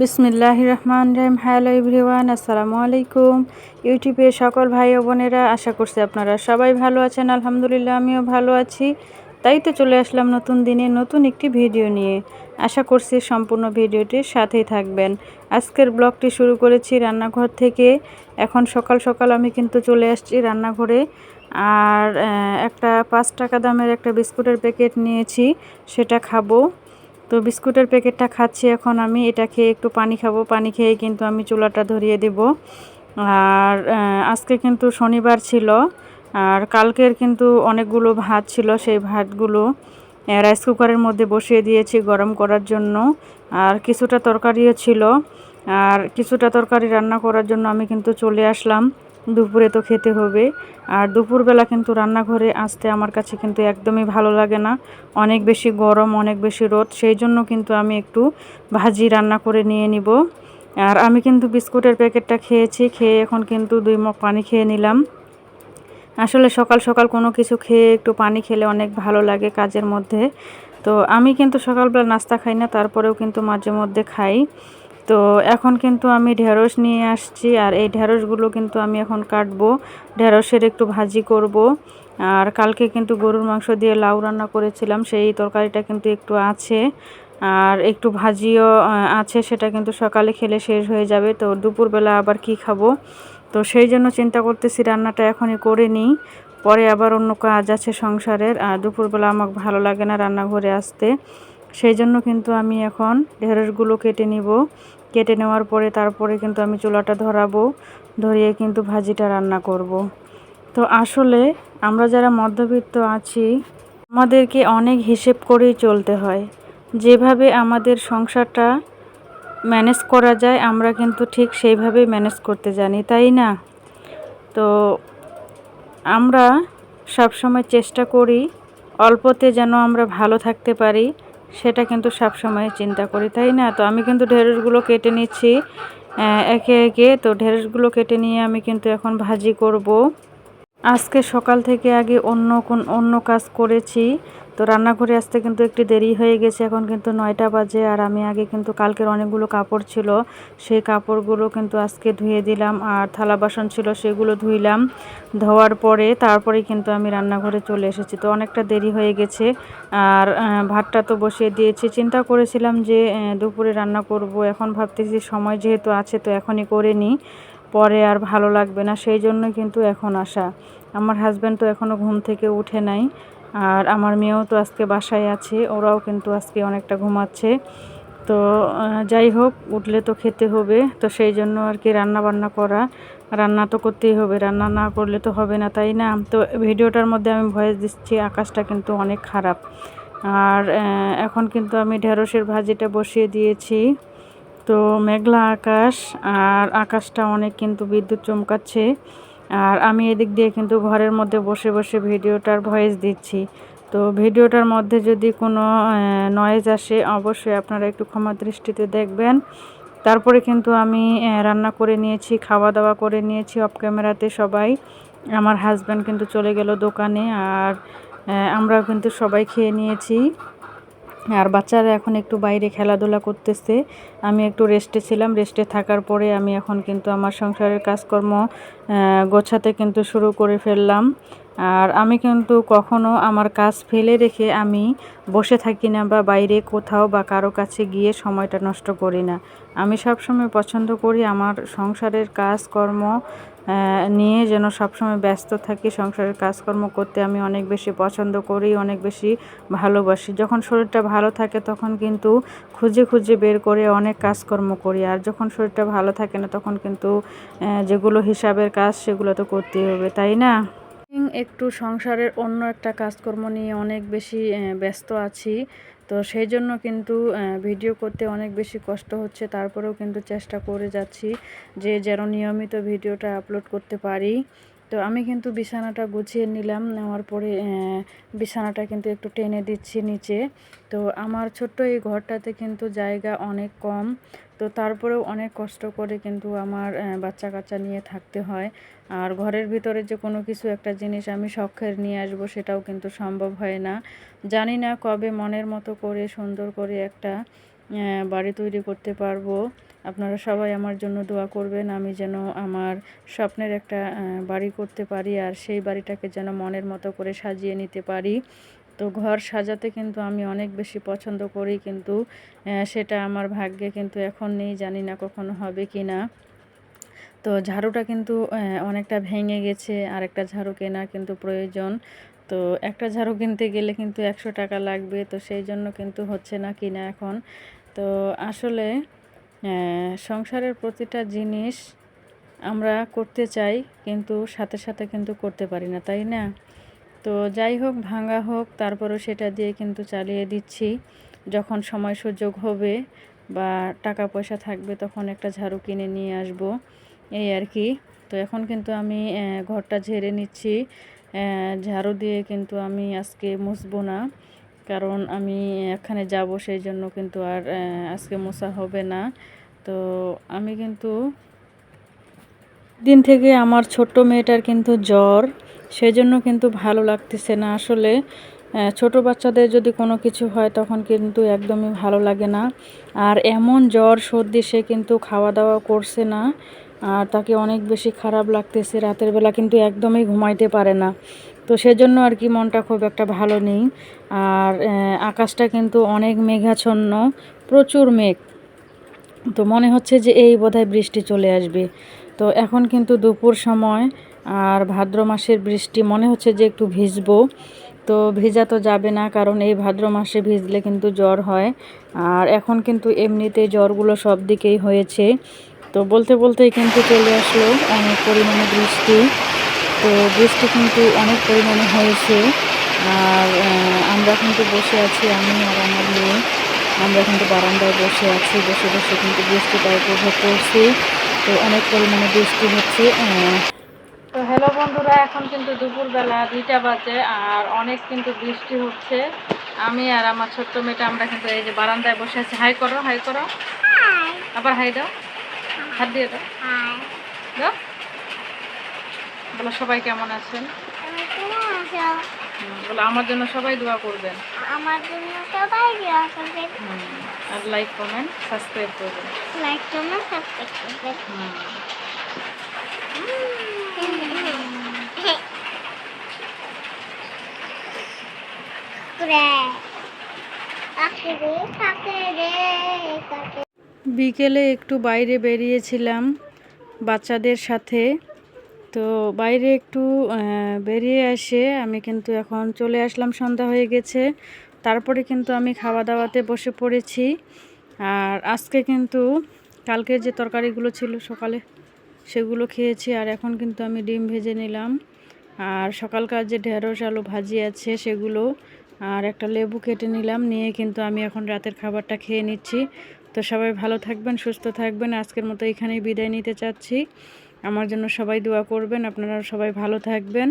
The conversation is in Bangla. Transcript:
বিসমিল্লাহির রহমানির রহিম। হ্যালো এভরিওয়ান, আসসালামু আলাইকুম। ইউটিউবের সকল ভাই ও বোনেরা, আশা করছি আপনারা সবাই ভালো আছেন। আলহামদুলিল্লাহ আমিও ভালো আছি। তাই তো চলে আসলাম নতুন দিনে নতুন একটি ভিডিও নিয়ে। আশা করছি সম্পূর্ণ ভিডিওটির সাথেই থাকবেন। আজকের ব্লগটি শুরু করেছি রান্নাঘর থেকে। এখন সকাল সকাল আমি কিন্তু চলে আসছি রান্নাঘরে। আর একটা 5 টাকা দামের একটা বিস্কুটের প্যাকেট নিয়েছি, সেটা খাবো। তো বিস্কুটের প্যাকেটটা খাচ্ছি এখন আমি। এটা খেয়ে একটু পানি খাবো, পানি খেয়ে কিন্তু আমি চুলাটা ধরিয়ে দেব। আর আজকে কিন্তু শনিবার ছিল, আর কালকের কিন্তু অনেকগুলো ভাত ছিল, সেই ভাতগুলো রাইস কুকারের মধ্যে বসিয়ে দিয়েছি গরম করার জন্য। আর কিছুটা তরকারিও ছিল, আর কিছুটা তরকারি রান্না করার জন্য আমি কিন্তু চলে আসলাম। দুপুরে তো খেতে হবে। আর দুপুরবেলা কিন্তু রান্নাঘরে আসতে আমার কাছে কিন্তু একদমই ভালো লাগে না। অনেক বেশি গরম, অনেক বেশি রোদ, সেই জন্য কিন্তু আমি একটু ভাজি রান্না করে নিয়ে নিব। আর আমি কিন্তু বিস্কুটের প্যাকেটটা খেয়েছি, খেয়ে এখন কিন্তু 2 মগ পানি খেয়ে নিলাম। আসলে সকাল সকাল কোনো কিছু খেয়ে একটু পানি খেলে অনেক ভালো লাগে কাজের মধ্যে। তো আমি কিন্তু সকালবেলা নাস্তা খাই না, তারপরেও কিন্তু মাঝে মধ্যে খাই। তো এখন কিন্তু আমি ঢেঁড়স নিয়ে আসছি, আর এই ঢেঁড়সগুলো কিন্তু আমি এখন কাটবো। ঢেঁড়সের একটু ভাজি করব। আর কালকে কিন্তু গরুর মাংস দিয়ে লাউ রান্না করেছিলাম, সেই তরকারিটা কিন্তু একটু আছে। আর একটু ভাজিও আছে, সেটা কিন্তু সকালে খেলে শেষ হয়ে যাবে। তো দুপুরবেলা আবার কি খাবো, তো সেই জন্য চিন্তা করতেছি রান্নাটা এখনই করে নিই, পরে আবার অন্য কাজ আছে সংসারের। আর দুপুরবেলা আমার ভালো লাগে না রান্নাঘরে আসতে। সেই জন্য কিন্তু আমি এখন ঢেঁড়সগুলো কেটে নিব। কেটে নেওয়ার পরে তারপরে কিন্তু আমি চুলাটা ধরাবো, ধরিয়ে কিন্তু ভাজিটা রান্না করব। তো আসলে আমরা যারা মধ্যবিত্ত আছি, আমাদেরকে অনেক হিসেব করেই চলতে হয়। যেভাবে আমাদের সংসারটা ম্যানেজ করা যায়, আমরা কিন্তু ঠিক সেইভাবেই ম্যানেজ করতে জানি, তাই না? তো আমরা সবসময় চেষ্টা করি অল্পতে যেন আমরা ভালো থাকতে পারি, সেটা কিন্তু সবসময় চিন্তা করি, তাই না? তো আমি কিন্তু ঢেঁড়সগুলো কেটে নিচ্ছি একে একে। তো ঢেঁড়সগুলো কেটে নিয়ে আমি কিন্তু এখন ভাজি করব। আজকে সকাল থেকে আগে অন্য কাজ করেছি, তো রান্নাঘরে আসতে কিন্তু একটু দেরি হয়ে গেছে। এখন কিন্তু 9টা বাজে। আর আমি আগে কিন্তু কালকের অনেকগুলো কাপড় ছিল, সেই কাপড়গুলো কিন্তু আজকে ধুয়ে দিলাম। আর থালা বাসন ছিল, সেগুলো ধুইলাম। ধোয়ার পরে তারপরে কিন্তু আমি রান্নাঘরে চলে এসেছি। তো অনেকটা দেরি হয়ে গেছে। আর ভাতটা তো বসিয়ে দিয়েছি। চিন্তা করেছিলাম যে দুপুরে রান্না করব, এখন ভাবতেছি সময় যেহেতু আছে তো এখনই করে নিই, পরে আর ভালো লাগবে না, সেই জন্য কিন্তু এখন আসা। আমার হাজব্যান্ড তো এখনও ঘুম থেকে উঠে নাই। আর আমার মেয়েও তো আজকে বাসায় আছে, ওরাও কিন্তু আজকে অনেকটা ঘুমাচ্ছে। তো যাই হোক, উঠলে তো খেতে হবে, তো সেই জন্য আর কি রান্না বান্না করা। রান্না তো করতেই হবে, রান্না না করলে তো হবে না, তাই না? তো ভিডিওটার মধ্যে আমি ভয়েস দিচ্ছি, আকাশটা কিন্তু অনেক খারাপ। আর এখন কিন্তু আমি ঢেঁড়সের ভাজিটা বসিয়ে দিয়েছি। তো মেঘলা আকাশ, আর আকাশটা অনেক কিন্তু বিদ্যুৎ চমকাচ্ছে। আর আমি এদিক দিয়ে কিন্তু ঘরের মধ্যে বসে বসে ভিডিওটার ভয়েস দিচ্ছি। তো ভিডিওটার মধ্যে যদি কোনো নয়েজ আসে, অবশ্যই আপনারা একটু ক্ষমা দৃষ্টিতে দেখবেন। তারপরে কিন্তু আমি রান্না করে নিয়েছি, খাওয়া দাওয়া করে নিয়েছি অফ ক্যামেরাতে সবাই। আমার হাজব্যান্ড কিন্তু চলে গেল দোকানে। আর আমরাও কিন্তু সবাই খেয়ে নিয়েছি। আর বাচ্চারা এখন একটু বাইরে খেলাধুলা করতেছে। আমি একটু রেস্টে ছিলাম, রেস্টে থাকার পরে আমি এখন কিন্তু আমার সংসারের কাজকর্ম গোছাতে কিন্তু শুরু করে ফেললাম। আর আমি কিন্তু কখনো আমার কাজ ফেলে রেখে আমি বসে থাকি না, বা বাইরে কোথাও বা কারো কাছে গিয়ে সময়টা নষ্ট করি না। আমি সবসময় পছন্দ করি আমার সংসারের কাজকর্ম নিয়ে যেন সবসময় ব্যস্ত থাকি। সংসারের কাজকর্ম করতে আমি অনেক বেশি পছন্দ করি, অনেক বেশি ভালোবাসি। যখন শরীরটা ভালো থাকে তখন কিন্তু খুঁজে খুঁজে বের করে অনেক কাজকর্ম করি। আর যখন শরীরটা ভালো থাকে না, তখন কিন্তু যেগুলো হিসাবের কাজ সেগুলো তো করতেই হবে, তাই না? একটু সংসারের অন্য একটা কাজকর্ম নিয়ে অনেক বেশি ব্যস্ত আছি। তো সেই জন্য কিন্তু ভিডিও করতে অনেক বেশি কষ্ট হচ্ছে, তারপরেও কিন্তু চেষ্টা করে যাচ্ছি যে যেন নিয়মিত ভিডিওটা আপলোড করতে পারি। তো আমি কিন্তু বিছানাটা গুছিয়ে নিলাম, নেওয়ার পরে বিছানাটা কিন্তু একটু টেনে দিচ্ছি নিচে। তো আমার ছোট্ট এই ঘরটাতে কিন্তু জায়গা অনেক কম, তো তারপরেও অনেক কষ্ট করে কিন্তু আমার বাচ্চা কাচ্চা নিয়ে থাকতে হয়। আর ঘরের ভিতরে যে কোনো কিছু একটা জিনিস আমি শখের নিয়ে আসবো, সেটাও কিন্তু সম্ভব হয় না। জানি না কবে মনের মতো করে সুন্দর করে একটা বাড়ি তৈরি করতে পারবো। আপনারা সবাই আমার জন্য দোয়া করবেন, আমি যেন আমার স্বপ্নের একটা বাড়ি করতে পারি, আর সেই বাড়িটাকে যেন মনের মতো করে সাজিয়ে নিতে পারি। তো ঘর সাজাতে কিন্তু আমি অনেক বেশি পছন্দ করি, কিন্তু সেটা আমার ভাগ্যে কিন্তু এখন নেই, জানি না কখনো হবে কি না। তো ঝাড়ুটা কিন্তু অনেকটা ভেঙে গেছে, আর একটা ঝাড়ু কেনা কিন্তু প্রয়োজন। তো একটা ঝাড়ু কিনতে গেলে কিন্তু 100 টাকা লাগবে, তো সেই জন্য কিন্তু হচ্ছে না কিনা এখন। তো আসলে সংসারের প্রতিটা জিনিস আমরা করতে চাই, কিন্তু সাথে সাথে কিন্তু করতে পারি না, তাই না? তো যাই হোক, ভাঙা হোক, তারপরেও সেটা দিয়ে কিন্তু চালিয়ে দিচ্ছি। যখন সময় সুযোগ হবে বা টাকা পয়সা থাকবে তখন একটা ঝাড়ু কিনে নিয়ে আসব, এই আর কি। তো এখন কিন্তু আমি ঘরটা ঝেড়ে নিচ্ছি। ঝাড়ু দিয়ে কিন্তু আমি আজকে মুছবো না, কারণ আমি এখানে যাব, সেই জন্য কিন্তু আর আজকে মোছা হবে না। তো আমি কিন্তু দিন থেকে আমার ছোট্ট মেয়েটার কিন্তু জ্বর, সেজন্য কিন্তু ভালো লাগতেছে না আসলে। ছোট বাচ্চাদের যদি কোনো কিছু হয় তখন কিন্তু একদমই ভালো লাগে না। আর এমন জ্বর সর্দি, সে কিন্তু খাওয়া দাওয়া করছে না, আর তাকে অনেক বেশি খারাপ লাগতেছে। রাতের বেলা কিন্তু একদমই ঘুমাইতে পারে না। তো সেজন্য আর কি মনটা খুব একটা ভালো নেই। আর আকাশটা কিন্তু অনেক মেঘাচ্ছন্ন, প্রচুর মেঘ। তো মনে হচ্ছে যে এই বোধহয় বৃষ্টি চলে আসবে। তো এখন কিন্তু দুপুর সময়, আর ভাদ্র মাসের বৃষ্টি, মনে হচ্ছে যে একটু ভিজবো। তো ভেজা তো যাবে না, কারণ এই ভাদ্র মাসে ভিজলে কিন্তু জ্বর হয়। আর এখন কিন্তু এমনিতে জ্বরগুলো সব দিকেই হয়েছে। তো বলতে বলতেই কিন্তু চলে আসলো অনেক পরিমাণে বৃষ্টি। তো বৃষ্টি কিন্তু অনেক পরিমাণে হয়েছে। আর আমরা কিন্তু বসে আছি, আমি আর আমার মেয়ে, আমরা কিন্তু বারান্দায় বসে আছি, বসে বসে কিন্তু বৃষ্টিটা উপভোগ করছি। তো অনেক পরিমাণে বৃষ্টি হচ্ছে। তো হ্যালো বন্ধুরা, এখন কিন্তু দুপুরবেলা 2টা বাজে, আর অনেক কিন্তু বৃষ্টি হচ্ছে। আমি আর আমার ছোট্ট মেয়েটা আমরা কিন্তু এই যে বারান্দায় বসে আছি। হাই করো, হাই করো, আবার হাই দাও, হাত দিয়ে দাও, দাও। বলো সবাই কেমন আছেন, বলো আমার জন্য সবাই দোয়া করবেন, আমার জন্য সবাই দোয়া করবেন। আর লাইক কমেন্ট সাবস্ক্রাইব করবেন, লাইক কমেন্ট সাবস্ক্রাইব করবেন। বিকেলে একটু বাইরে বেরিয়েছিলাম বাচ্চাদের সাথে। তো বাইরে একটু বেরিয়ে এসে আমি কিন্তু এখন চলে আসলাম, সন্ধ্যা হয়ে গেছে। তারপরে কিন্তু আমি খাওয়া দাওয়াতে বসে পড়েছি। আর আজকে কিন্তু কালকের যে তরকারিগুলো ছিল সকালে, সেগুলো খেয়েছি। আর এখন কিন্তু আমি ডিম ভেজে নিলাম, আর সকালকার যে ঢেঁড়স আলু ভাজি আছে সেগুলো, আর একটা লেবু কেটে নিলাম, নিয়ে কিন্তু আমি এখন রাতের খাবারটা খেয়ে নিচ্ছি। তো সবাই ভালো থাকবেন, সুস্থ থাকবেন। আজকের মতো এখানেই বিদায় নিতে চাচ্ছি। আমার জন্য সবাই দোয়া করবেন, আপনারা সবাই ভালো থাকবেন।